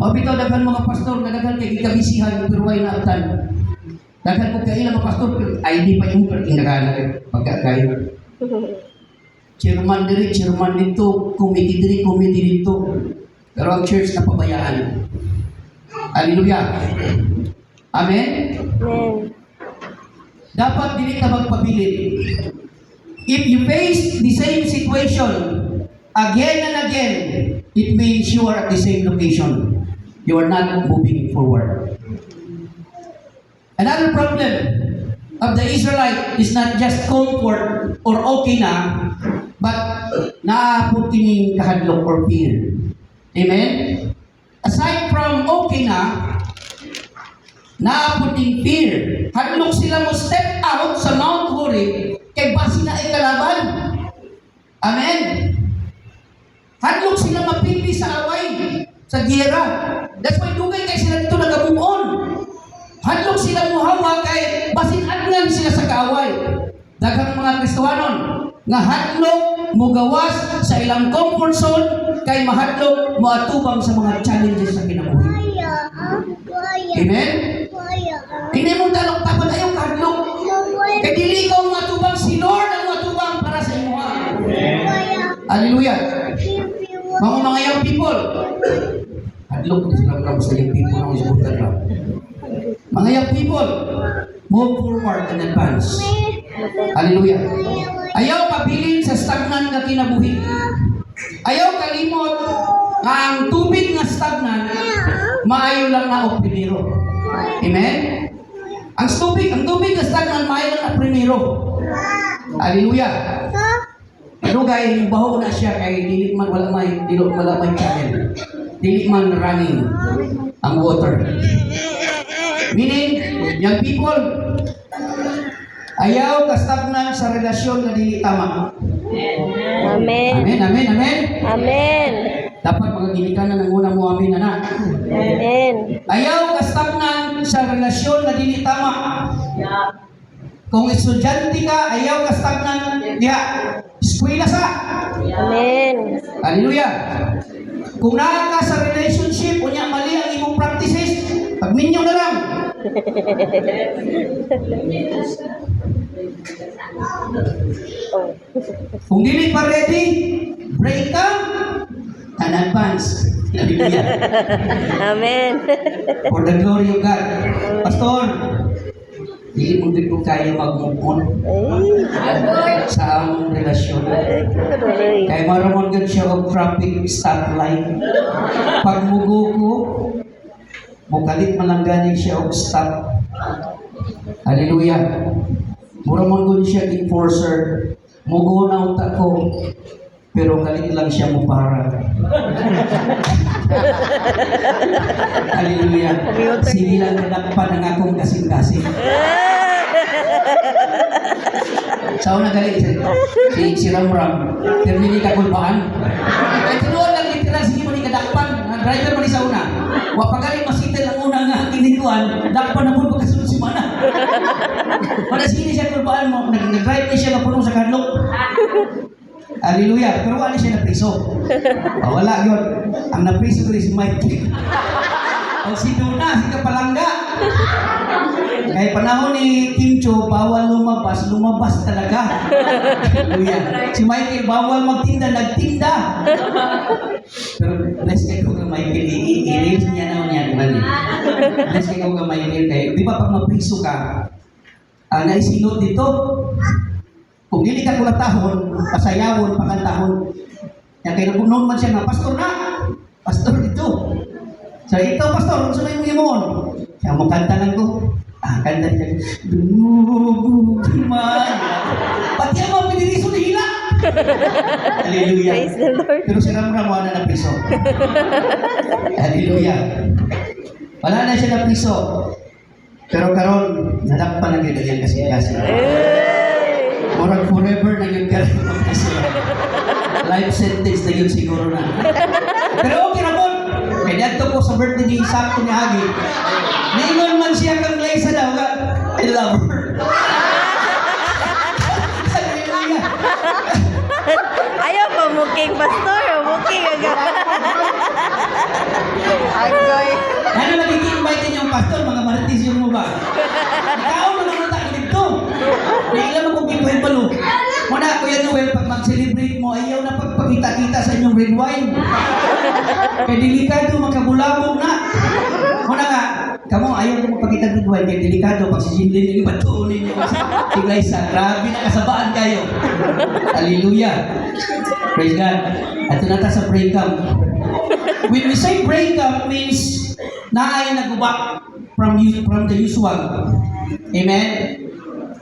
Mabitaw daghan mga pastor nga daghan kay gikabisihan pero way naabtan. Daghan ko kay ilang mga pastor pero ID pa yung pertinggagan pagkakay. Chairman diri, chairman dito, committee diri, committee dito. Pero ang church napabayaan. Hallelujah. Amen? Amen. Dapat dili ka magpabilin. If you face the same situation again and again, it means you are at the same location. You are not moving forward. Another problem of the Israelite is not just comfort or okay na, but naabot kining kahadlok or fear. Amen? Aside from okay na, naabot ning fear. Hadlok sila mo step out sa Mount Horeb kay basi na ay kalaban. Amen? Hadlok sila mapili sa away, sa giyera. That's why dugay kay sila dito nag-move-on. Hadlok sila muhawa kay basin adlan sila sa kaaway. Daghang mga Kristohanon nga hadlok mugawas sa ilang comfort zone kay mahadlok moatubang sa mga challenges sa kinabuhi. Amen? Hindi mo talong tapos ayaw kahadlok. Kay dili ikaw matubang, si Lord ang matubang para sa imo. Hallelujah. Mga young people. Hadlok din sila mga sa young people ang isbutan lang. Mga young people, move forward and advance. Hallelujah. Ayaw pabilin sa stagnan nga kinabuhi. Ayaw kalimot nga ang tubig nga stagnan, maayo lang na o primero. Amen? Ang tubig nga stagnan, maayo lang na primero. Hallelujah. Pero gaya yung baho na siya kay dili man wala may channel. Dili man running ang water. Meaning, young people, ayaw kastagnan sa relasyon na dili tama. Amen. Amen, amen, amen. Amen. Dapat mga ginikanan ng una mo amin na. Amen. Ayaw kastagnan sa relasyon na dili tama. Kung estudyante ka, ayaw kastagnan diha. Eskwela sa. Amen. Hallelujah. Kung naa ka sa relationship, unya mali ang imong practices, pagminyo na lang. Kung dili pa ready, break up and advance. Hallelujah. Amen. For the glory of God. Pastor, dili mo din ko kaya mag-move on sa among relasyon. Kaya maramon gan siya og traffic stoplight. Pag mugo ko, mukalit man lang ganing siya og stop. Hallelujah. Maramon gan siya enforcer. Mugo na utak ko. Pero kalit lang siya mo para. Hallelujah. Sige lang nadakpan ang akong kasing-kasing. Sa una galing si Ramram, pero hindi ka kulpaan. Kaya tinuan lang literal, sige mo ni kadakpan. Driver mo ni sa una. Wapagaling masitel ang una nga kinikuan, dakpan na po pagkasunod si Mana. Wala sige siya kulpaan mo, nag-drive na siya mapunong sa kadlok. Hallelujah. Pero wala siya na priso. Wala yun. Ang napriso ko si Mike. Ang si Duna, si Kapalangga. Kaya panahon ni Kim Cho, bawal lumabas talaga. Hallelujah. Si Michael, bawal magtinda, nagtinda. Pero bless kayo ka Michael, i-erase niya naman yan. Bless kayo ka Michael. Kaya, di ba pag mapriso ka, naisilot dito, kung hindi ka kulatahon, pasayawon, pakantahon. Yan kaya nabunon man siya na, Pastor na! Pastor ito! So ito, Pastor, kung sumay mo yun. Siya mo kanta lang ko. Kanta niya. Duguman. Pati ang mga piniriso na hila. Hallelujah. Praise the Lord. Pero si Ramram wala na priso. Hallelujah. Wala na siya na priso. Pero karon nadakpan na ganyan kasi. Orang forever na yung karoon ng kasi. Life sentence na yun siguro na. Pero okay na po. Kaya dito po sa birthday ni Sakto ni Agi. Naingon man siya kang Liza daw. I love her. Ayaw pa muking pastor. Agoy. Ano nag-invite niyo yung pastor, mga marites yung mo ba? Ikaw na naman tayo dito. Nailan mo kung kipuhin palo. Muna, Kuya Noel, pag mag-celebrate mo, ayaw na pagpakita-kita sa inyong red wine. Kaya delikado, magkabulabog na. Muna nga, kamo, ayaw na magpakita ng red wine, kaya delikado, pag sisimlin yung iba, tuunin nyo kasi iglesia. Grabe na kasabaan kayo. Hallelujah. Praise God. At ito na sa break camp. When we say break up means na ay nag-back from the usual. Amen?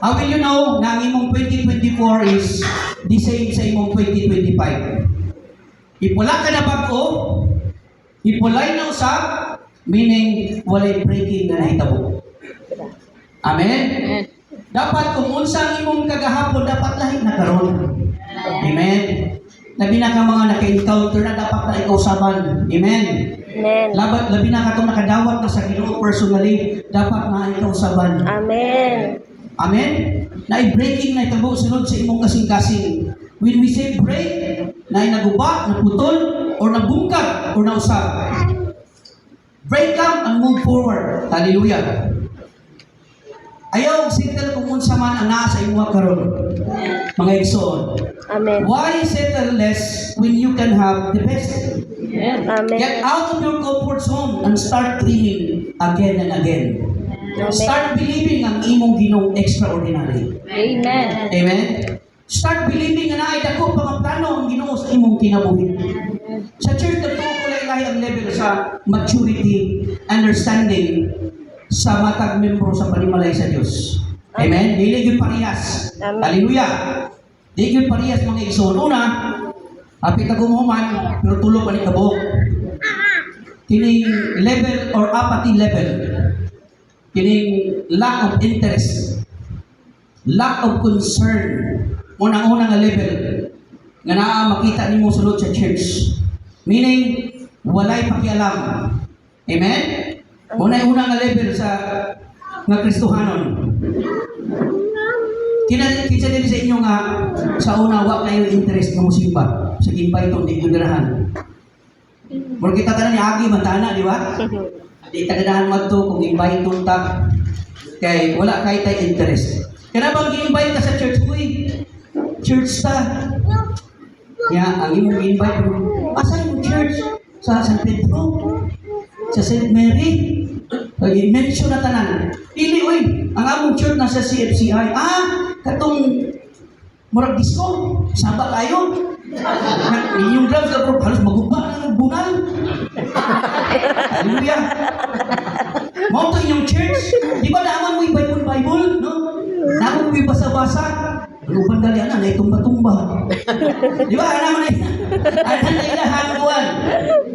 How will you know na ang imong 2024 is the same sa imong 2025? Ipula ka na bago, ipulay na usap, meaning walay breaking na nahitabo. Amen? Dapat kung unsa ang imong kagahapon, dapat lahi na karon. Amen? Labi na ka mga naka-encounter na dapat na ikaw saban. Amen? Amen. Labi na ka itong nakadawat na sa Ginoo personally, dapat na ikaw saban. Amen. Amen? Na i-breaking na itabo sunod sa imong kasing-kasing. When we say break, na naguba, naputol, or nabungkag, or nausap. Break up and move forward. Hallelujah. Ayaw settle kung unsa man ang naa sa imong karon. Mga igsoon. Amen. Why settle less when you can have the best? Amen. Get out of your comfort zone and start dreaming again and again. Start believing ang imong Ginoong extraordinary. Amen. Amen? Start believing na naay dako pa nga plano ang Ginoo sa imong kinabuhi. Sa church dito ko lahi ang level sa maturity, understanding sa matag membro sa panimalay sa Dios. Amen? Dili gyud parehas. Amen. Hallelujah. Dili gyud parehas mga igsoon. Una, apit ka gumuhuman pero tulo pa ni kabuk. Kining level or apathy level. Kining lack of interest, lack of concern, unang-unang nga level nga naa makita nimo sulod sa church. Meaning, walay pakialam. Amen? Unang-unang nga level sa nga Kristohanon. Kinsa din sa inyo nga sa una wa kayo interest nga musimba sa gimbay itong di gudarahan. Mura kita tanan ni Agi mantana, di ba? Di tagadahan mo ito kung invite tunta kay wala kay tay interest. Kaya bang gi-invite ka sa church, uy, church ta. Ya, ang imong gi-invite mo, asa yung church? Sa San Pedro? Sa St. Mary? Pag-mention na tanan. Pili, uy, ang among church nasa CFCI. Katong murag disco, saba kayo. Yung gloves na halos maguba ng bunal. Hallelujah. Mao to inyong church. Di ba naaman mo yung Bible, no? Naaman mo yung basa-basa. Lupan gali na itumba-tumba. Di ba? Ano na ilahanguan.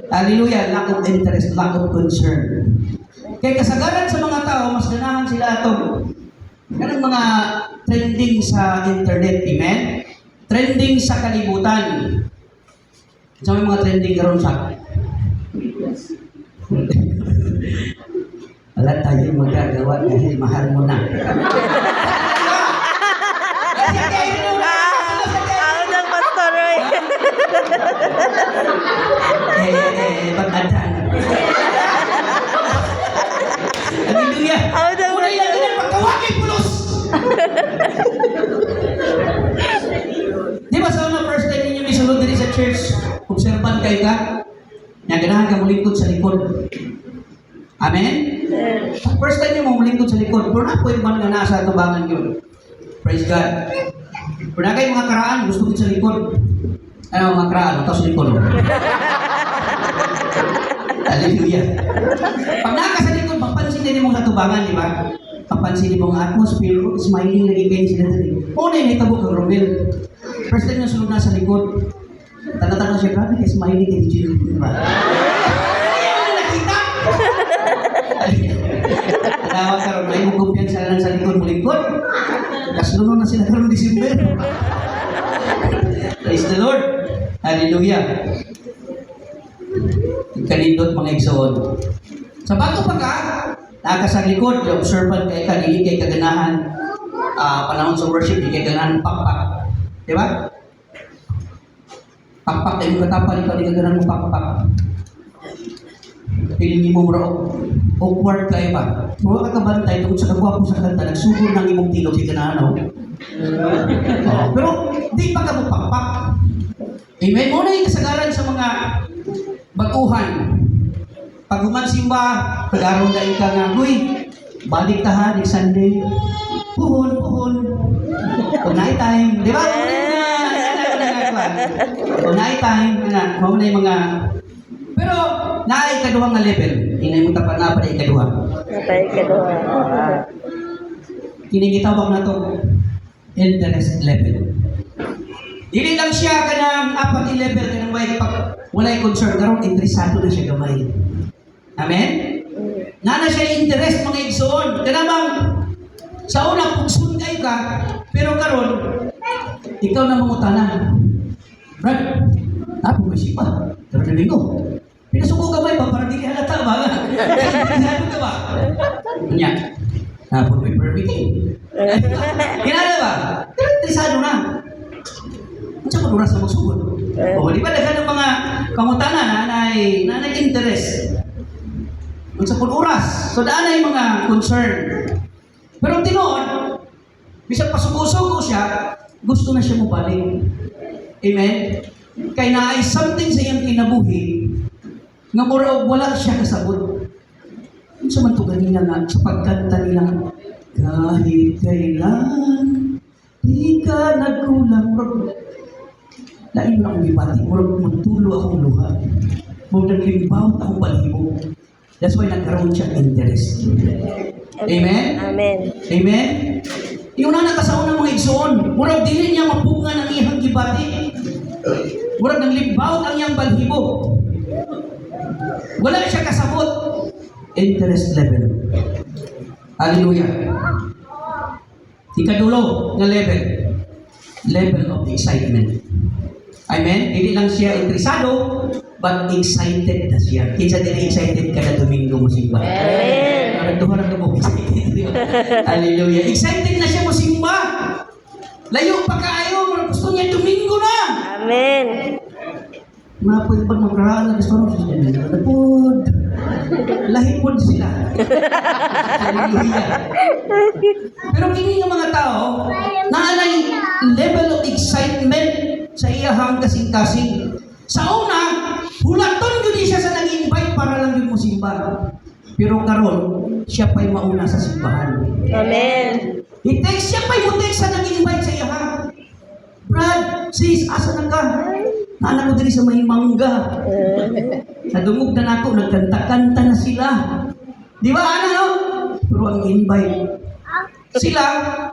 Hallelujah. Lack of interest, lack of concern. Kaya kasagaran sa mga tao, mas ganahan sila itong ganang mga trending sa internet. Amen? Trending sa kalibutan. Sa mga trending karon sa wala tayong magagawa dahil mahal mo na. Ako ng pastor, Roy. Pag-adaan. Hallelujah. Ako ng Una ilang ganun, pagkawagin pulos. Di ba sa una first time ninyo misulod din sa church, observan kayo ka, nga ganahan ka mulingkod sa likod. Amen? First time nyo mulingkod sa likod, pero na pwede man nga nasa tubangan yun. Praise God. Pero na kayo mga karaan, gusto ko sa likod. Ano mga karaan, ito sa likod. Hallelujah. Pag naka sa likod, mapansin din mo sa tubangan, di ba? Papansin mo ang atmosphere, smiling lagi kayo sila dali. O na yung hitabo kang Romel. First time na sunod na sa likod. Tanda-tanda siya, grabe kayo smiling kayo dito, di ba? Ayaw na nakita! Tawag ka ron, may mugumpiyan sila lang sa likod mo likod. Kasunod na sila karong December. Praise the Lord. Hallelujah. Kanindot mga igsoon. Sa bago pa ka, naka sa likod, observant kay ka, dili kay kaganahan, panahon sa worship, dili kay kaganahan pakpak. Di ba? Pakpak tayo katapal, ikaw di ka ganang mo pakpak. Piling mo mura awkward kayo ba? Mura ka kabantay tungkol sa kagwapo sa kanta, nagsugod ng imong tilog si kananaw. Pero di pa ka mo pakpak. Amen? Muna yung kasagaran sa mga baguhan. Pag humansimba, pag-araw na ka nga, uy, balik tahan, next Sunday. Puhon. Kung night time, di ba? Kung night time, mo na yung mga... Pero, naay kaduhang nga level. Inay mo tapat na pa na ikaduha. Natay ka doon. Kinigitawag na to interest level. Dili lang siya kanang apat level kanang walay concern karon interesado na siya gamay. Amen? Nana siya interest mga igsoon. Kanamang sa una pugsunday ka, pero karon ikaw na mangutana. Brad, ako may sipa. Pero nalingo. Pinasuko gamay ba para dili halata ba? Interesado ka ba? Nya. Tapos may permitting. Kinala ba? Pero interesado na. Unsa ko oras na magsugod? O di ba daghan ng mga pangutana na nanay interest. Unsa ko oras? So daan ay mga concern. Pero tinuod, bisag pasugo-sugo siya, gusto na siya mobalik. Amen? Kay naay something sa iyang kinabuhi nga mura wala siya kasabot. Unsa man to ganina nga sa pagkanta nila, kahit kailan di ka nagkulang. Lain lang bibati, murag magtulo akong luha. Murag naglimbawat akong balibo. That's why nagkaroon siya interest. Amen? Amen. Amen? Yung nanakasaon ng mga igsoon, murag dili niya mapunga ng iyang gibati. Murag naglimbawat ang iyang balibo. Wala siya kasabot. Interest level. Hallelujah. Ikadulo nga level. Level of excitement. Amen? Hindi lang siya interesado, but excited na siya. Kinsa din excited kada Domingo mo simba. Amen. Parang dumarang ka mo excited. Hallelujah. Excited na siya mo simba. Layo pa kaayo. Gusto niya Domingo na. Amen. Mga pwede pag magraan na gusto siya. Napod. Lahipod sila. Hallelujah. Pero kini nga mga tao, naanay level of excitement sa iyahang kasing-kasing. Sa una, hulaton yun siya sa nag-invite para lang yun mo simba. Pero karon, siya pa'y mauna sa simbahan. Amen. I-text siya pa'y mo text sa nag-invite sa iyahang. Brad, sis, asa na ka? Naanak ko diri sa may mangga. Nadungog na nako, nagkanta-kanta na sila. Di ba, ano, no? Pero ang invite, sila,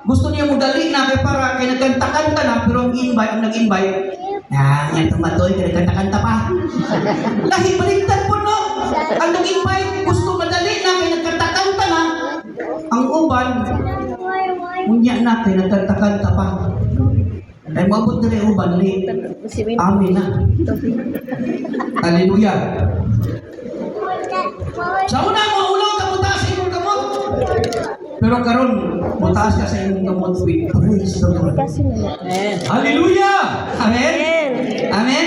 gusto niya mo dali na kay para kay nagkanta-kanta na, pero ang nag-invite, yan tumatoy, kay nagkanta-kanta pa. Lahi, baligtad po, no? Ang nag-invite, gusto madali na kay nagkanta-kanta na. Ang uban, munya na kay nagkanta-kanta pa. Ay mabot na rin uban, late. Amin na. Hallelujah. Sa una, maulaw ka mutaas sa imong kamot. Pero karon, mutaas ka sa imong kamot with praise the Lord. Hallelujah! Amen? Amen?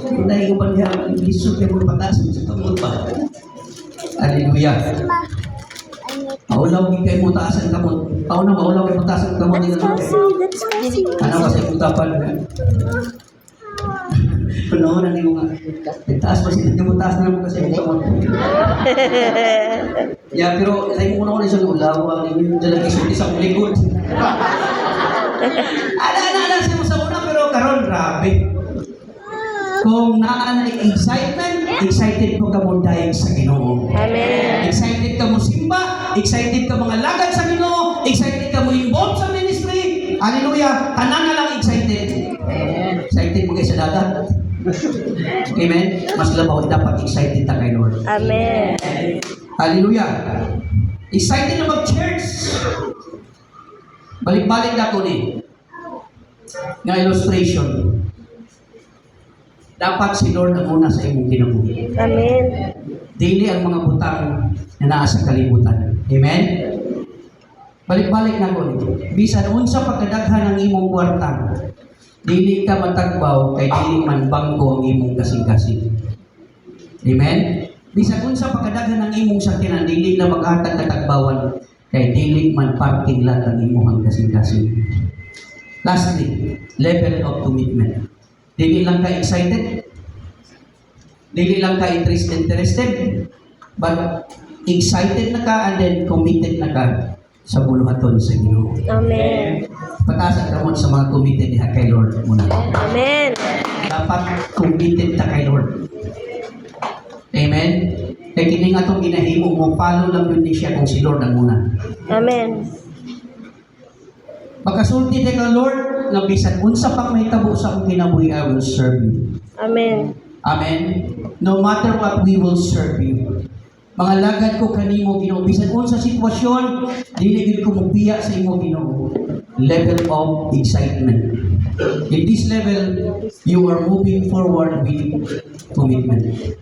Hindi ko ba niya lisod yung pataas sa kamot pa? Hallelujah. Maulaw din kayo mutaas ang kamot. Tao na maulaw kayo mutaas ang kamot. Ano kasi mutapan na? Panahon na niyo nga. Taas pa sila yung mutaas na naman kasi yung kamot. Yeah, pero ay muna ko na isang ulaw. Yung dalang isang likod. Ana siya sa una pero karon grabe. Kung naanay excitement, excited po ka mo dahil sa Ginoo. Amen. Excited ka mo simba, excited ka mga lagad sa Ginoo, excited ka mo involved sa ministry. Hallelujah. Tanan na lang excited. Excited mo kayo sa dagat. Amen. Mas labaw dapat excited ta kay Lord. Amen. Hallelujah. Excited na mag-church. Balik-balik na ko ni. Nga illustration. Dapat si Lord ang una sa imong kinabuhi. Amen. Dili ang mga butang na naa sa kalibutan. Amen? Balik-balik na ko. Bisan unsa pagkadaghan ang imong kwarta. Dili ka matagbaw kay dili man bangko ang imong kasing-kasing. Amen? Bisag unsa pagkadaghan ng imong sakyanan, dili na maghatag katagbawan kay dili man parking lot ang imong kasing-kasing. Lastly, level of commitment. Dili lang ka excited, dili lang ka interested, but excited na ka and then committed na ka sa buluhaton sa Ginoo. Amen. Patasan ka mo sa mga committed diha kay Lord muna. Amen. Dapat committed ta kay Lord. Amen? Kaya kining atong ginahimo mo, follow lang yun ni siya kung si Lord ang muna. Amen. Pagkasulti ka Lord, nga bisan unsa pang may tabo sa akong kinabuhi, I will serve you. Amen. Amen? No matter what, we will serve you. Mga lagad ko kanimo Ginoo, bisan unsa sitwasyon, dili gid ko mubiya sa imo Ginoo. Level of excitement. In this level, you are moving forward with commitment.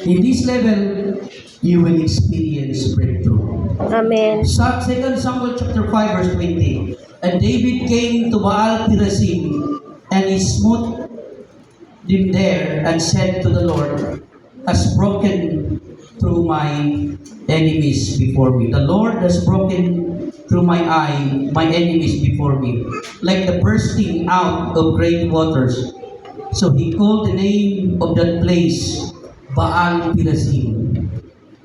In this level, you will experience breakthrough. Amen. 2 Samuel chapter 5 verse 20. And David came to Baal Perazim, and he smote him there, and said to the Lord, has broken through my enemies before me. The Lord has broken through my enemies before me, like the bursting out of great waters. So he called the name of that place Baal Perazim,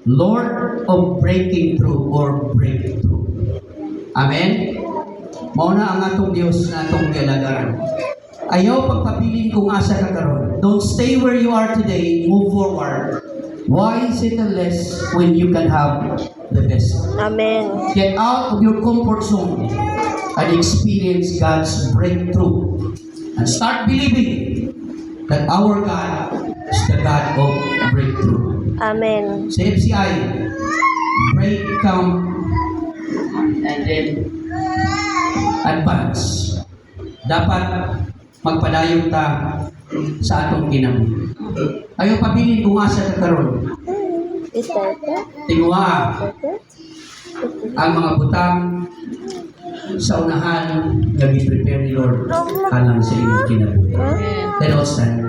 Lord of breaking through or breakthrough. Amen? Mauna ang atong Diyos na atong gialagaran. Ayaw pagpabilin kung asa ka karon. Don't stay where you are today, move forward. Why settle less when you can have the best? Amen. Get out of your comfort zone and experience God's breakthrough. And start believing that our God is the God of breakthrough. Amen. Sa FCI, break, come, and then advance. Dapat magpadayon ta sa atong kinabuhi. Ayaw pabilin kung asa ka karon. Tingwa ang mga butang sa unahan nga gi-prepare ni Lord alang sa inyong kinabuhi. Let us stand.